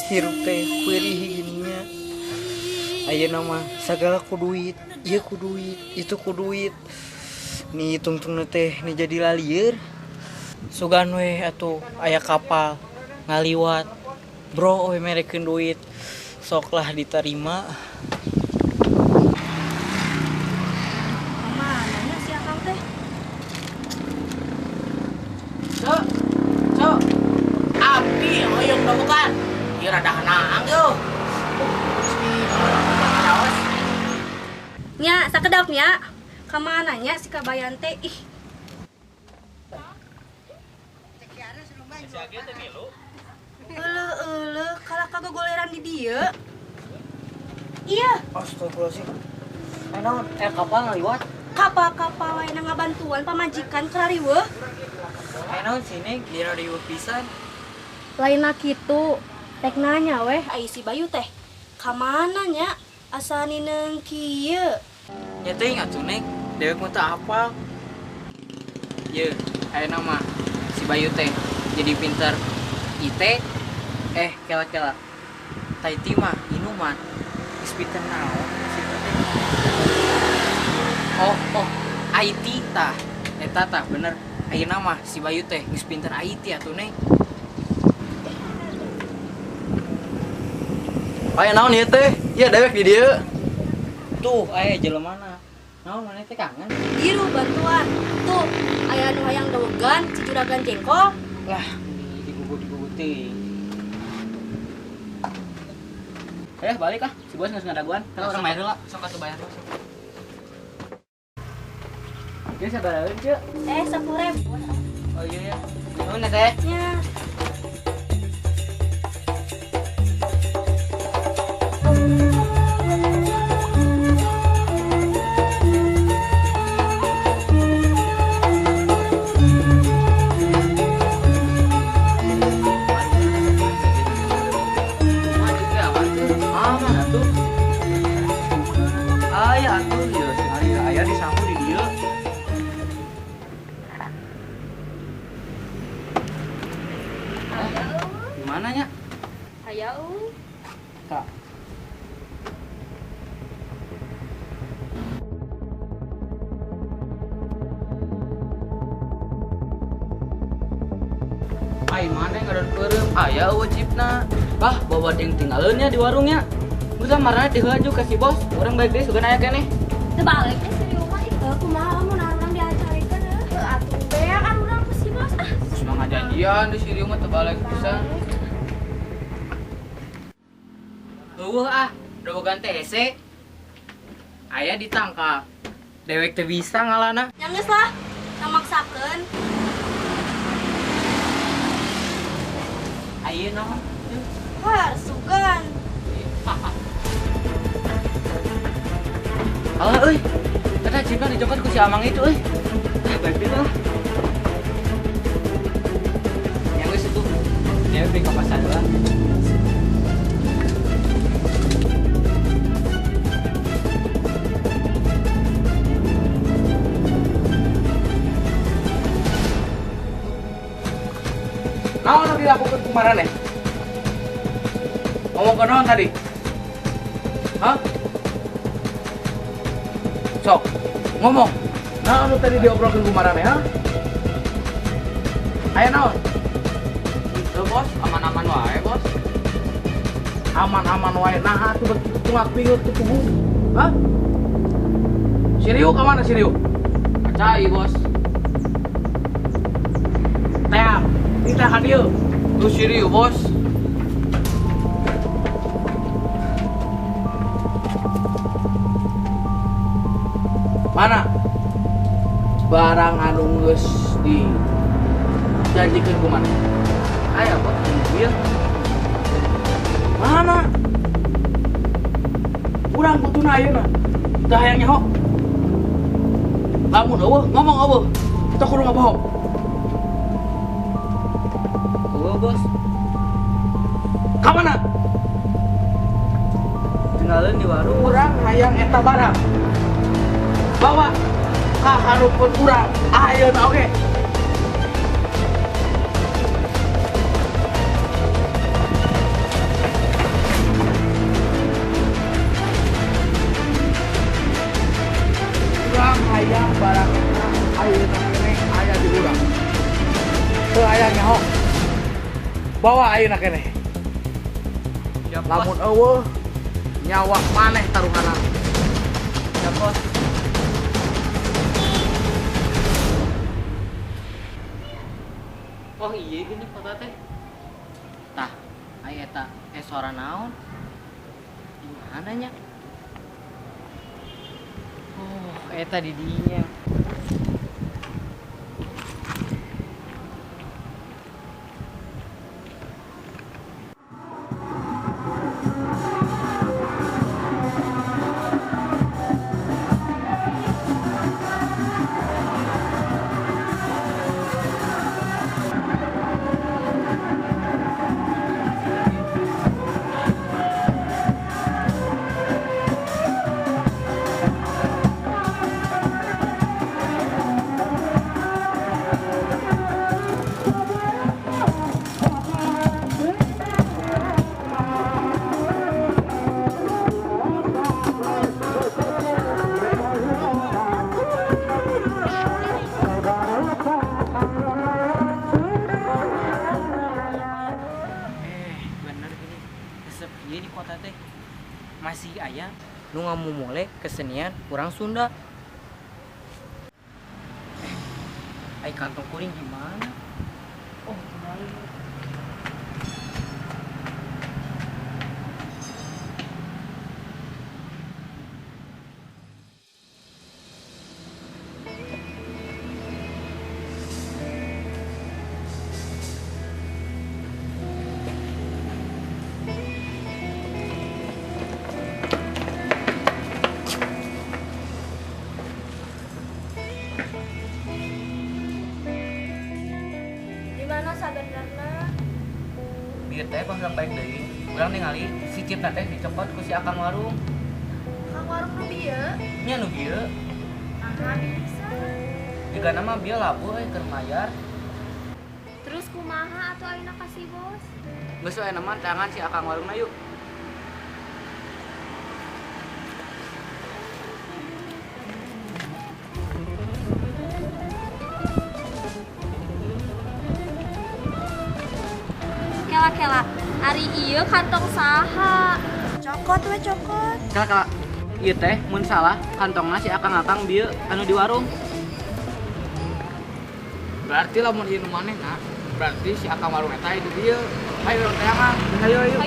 Hirup teh kuirih gininya. Ayeuna mah sagala ku duit, ieu ku duit, itu ku duit. Ni tungtungna teh ni jadi lalieur. Sugan we atuh aya kapal ngaliwat. Bro we merekeun duit. Soklah diterima. Mananya si Akang teh? Cok, cok, abdi hoyong dong bukan? Ieu rada hanang yo. Nya, sakedap nya. Kamananya si Kabayan teh? Ih. Euleuh, kalau kagak goleran di dieu. Iya, Astagfirullahaladzim. Naon? Kapal ngaliwat. kapal-kapal wae na ngabantuan pamajikan karariweuh. Naon sini dina riweuh pisan. Lainna kitu. Tek nanya weh, ai si Bayu teh. Kamana nya? Asa nineung kieu. Nya teuing atuh Neng, dewek mah teu apal. Ye, ayeuna mah si Bayu teh jadi pinter IT. Kela-kela. Taiti mah inuman. Geus pinter naon si teh. Oh, IT tah. Eta tah bener. Ayeuna mah si Bayu teh geus pinter IT atuh Neng. Aya naon ieu teh? Ieu dewek di dieu. Tuh, jelemana. Naon maneh teh kangen? Iru bantuan. Tuh, aya nu hayang dawegan si juragan jengkol. Lah, digugut teuing. Balik ah, si bos geus ngadaguan. Kan orang bayar heula, sok atuh bayar heula. Ieu sabaraeun, Ceu? 10.000. Oh iya ya. Nuhun ya teh. Nya. Aya atuh ieu sekali aya di saku di dieu. Di mana nya? Hayau. Kak. Ai mana yang ada perem? Aya wajibna. Bah, bawa yang tinggalannya di warungnya. Udah marahnya dihaju ke si bos. Orang baik deh sugan aya keneh. Tebaliknya si rumah itu kumaha mun urang diacarikeun atuh beak kan urang ku si bos ah. Semangat janjian di si rumah terbalik pisan. Eueuh udah bogan TC. Aya ditangkap. Dewek teu bisa ngalana. Ya geus lah, ngamaksakeun. Ayeuna mah. Wah, sugan. Alah euy. Eta cinta dicopot ku si Amang itu euy. Baik deui lah. Yang geus itu. Dia beli ke pasar lah. Naon dilakukan kumaran eh? Ngomong ke naon tadi? Hah? Sok, ngomong. Naon tadi diobrolkan kumaran eh? Ha? Aya naon? Itu bos, aman-aman wae bos. Aman-aman wae. Nah, tuh tungak pingut ke tubuh. Hah? Siriu ke mana Siriu? Acai bos. Teang, kita hadir. Lu siriu bos. Mana? Barang anu geus di janjikeun ku mana? Aya bos, di mobil. Mana? Urang kutuna ayeuna. Teu hayang nyaho. Lamun eueuh, ngomong eueuh. Kita kudu ngabohong. Eueuh bos. Ka mana? Tinggalin di warung. Urang hayang eta barang. Bawa ka hareupeun urang ayeuna oge. Urang hayang barang eta ayeuna keneh aya di urang. Teu aya nyaho. Bawa ayeuna keneh. Siap bos. Lamun eueuh nyawa maneh taruhanan. Siap bos. Oh iya gini foto teh. Tah, aya eta suara naon? Di mana nya? Oh, eta di dinya. Ieu di kota teh masih aya nu ngamumule kesenian urang Sunda. Ai kantong kuring gimana? Oh, kembali. Gimana sabenerna? Biar teh bangsa baik deui. Urang ningali si Cipta teh dicopot ku si akang warung. Kang warung nu bieu? Nya nu bieu. Aha bisa. Juga nama bieu labu keur mayar. Terus kumaha? kumaha atuh ayeuna ka si bos? Geus we neman tangan si akang warungna yuk. Kela-kela, ari ieu kantong saha? Cokot we cokot. Kala ieu teh mun salah kantongna si akang-akang bieu anu di warung. Berarti lamun ieu nu manehna, berarti si akang warung eta di dieu. Ayo teh mah. Ayo. Ayo.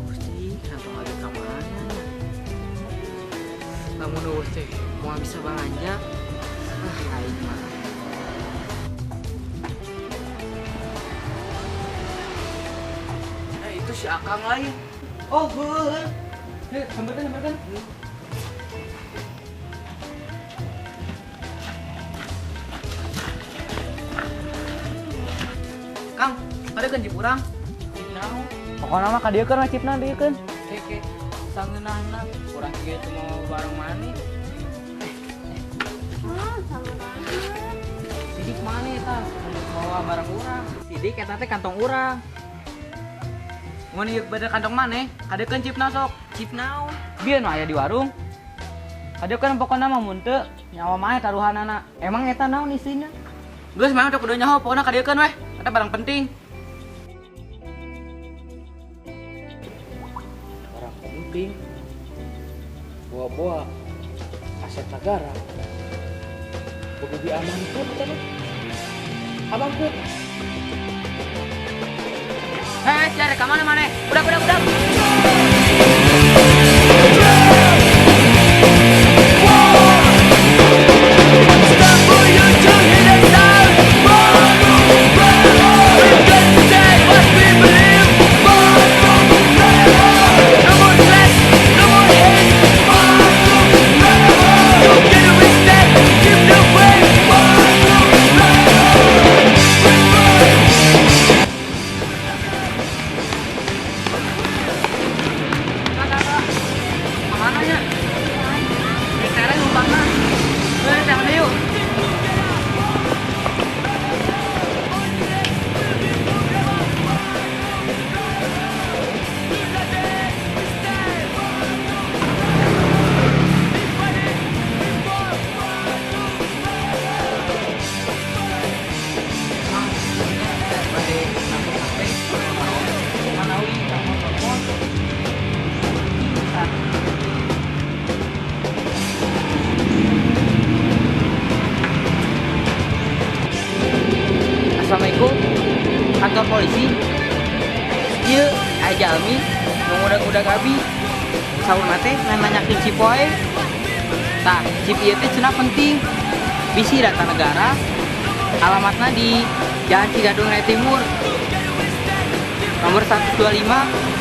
Gusti, kantong lagi ka mana? Lamun eueuh teh moal bisa belanja. Aing mah. Itu si akang lain. Oh, beul. Heh, sampeurkeun. Kang, ada kan cip urang? Naon? Pokona mah ka dieu keun cipna dieu keun. Keke sangeunahna urang ieu teh mau bareng maneh. Sidik mana eta? Bawa barang urang. Sidik eta teh kantong urang. Mun ieu beda kantong maneh, kadekeun cipna sok. Cip naon? Bieu nu aya di warung. Kadekeun pokona mah mun teu nyawa mah taruhanana. Emang eta naon isinya? Geus mah udah kudu nyaho, pokona kadekeun weh. Eta barang penting. Barang penting. Bawa aset negara. Kudu diamankan teh. Abangkeun. Cari ka mana maneh? Budak. Mananya? Di teras numpangna. Jangan yuk. Assalamualaikum, kantor polisi. Ieu aja Almi, ngudag-udag abi. Saurna teh nanyakeun si poe. Tah, chip ieu teh cenah penting. Bisi data negara. Alamatna di Jalan Cigadung Raya Timur. Nomor 125.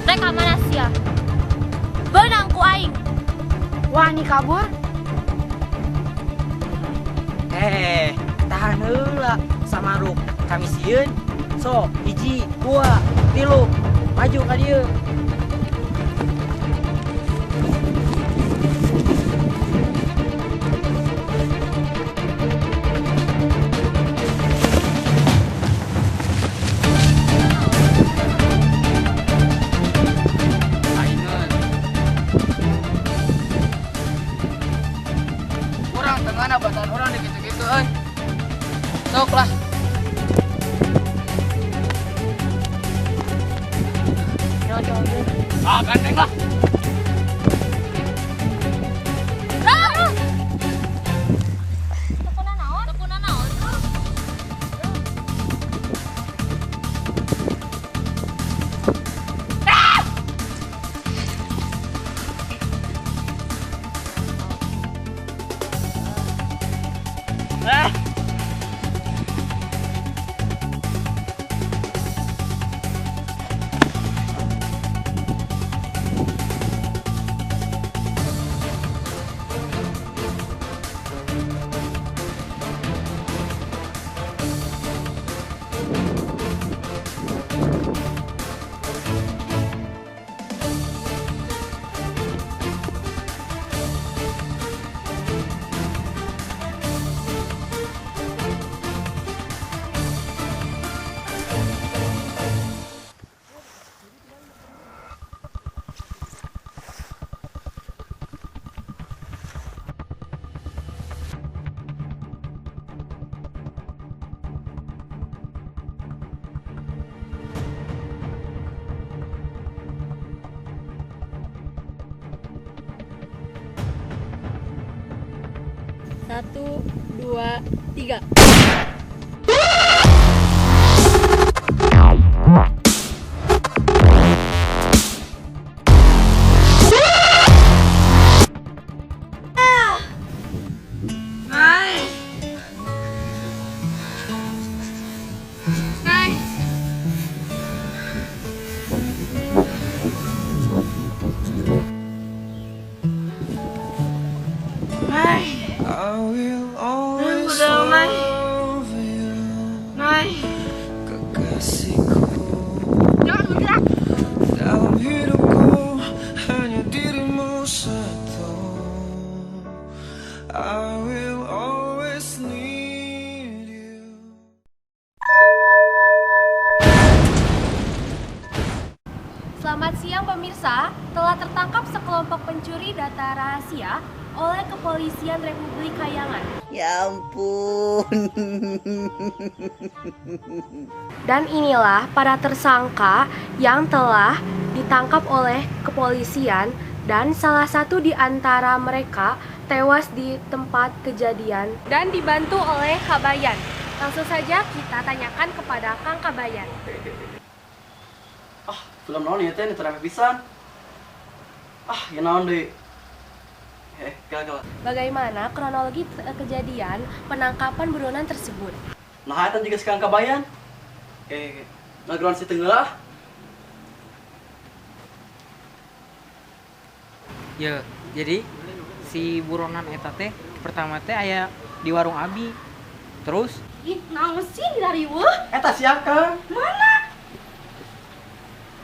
Rek mana sia? Benang ku aing. Wani kabur? Tahan heula samaruk kami sieun. So, 1, 2, 3, maju ka dieu. Sok lah. Ah, ganteng lah. Satu, dua, tiga. I will always love you, kekasihku. Dalam hidupku hanya dirimu satu. I will always need you. Selamat siang pemirsa, telah tertangkap sekelompok pencuri data rahasia oleh Kepolisian Republik Kayangan. Ya ampun. Dan inilah para tersangka yang telah ditangkap oleh kepolisian dan salah satu di antara mereka tewas di tempat kejadian dan dibantu oleh Kabayan. Langsung saja kita tanyakan kepada Kang Kabayan. Film naon ieu teh nu rame pisan. Ya naon deui. Gila. Bagaimana kronologi kejadian penangkapan buronan tersebut? Nah, eta juga sekarang kabayan. Nageron si Tenggelah. Ya, jadi si buronan eta teh pertama teh aya di warung Abi. Terus Ih, naon sih dari weuh? eta si Akang Mana?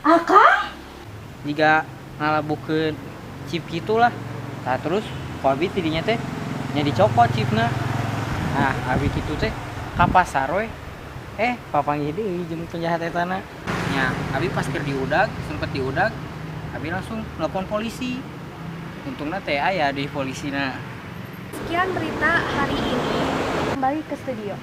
Akang? jika ngalabukeun chip gitulah. Nah, terus ku Abi tidinya teh nya dicopot chipna. Nah, Abi kitu teh ka pasar we. Papanggih deui jeung penjahat etana. Nya, Abi pas keur diudag, sempet diudag, Abi langsung nelpon polisi. Untungna teh aya di polisina. Sekian berita hari ini. Kembali ke studio.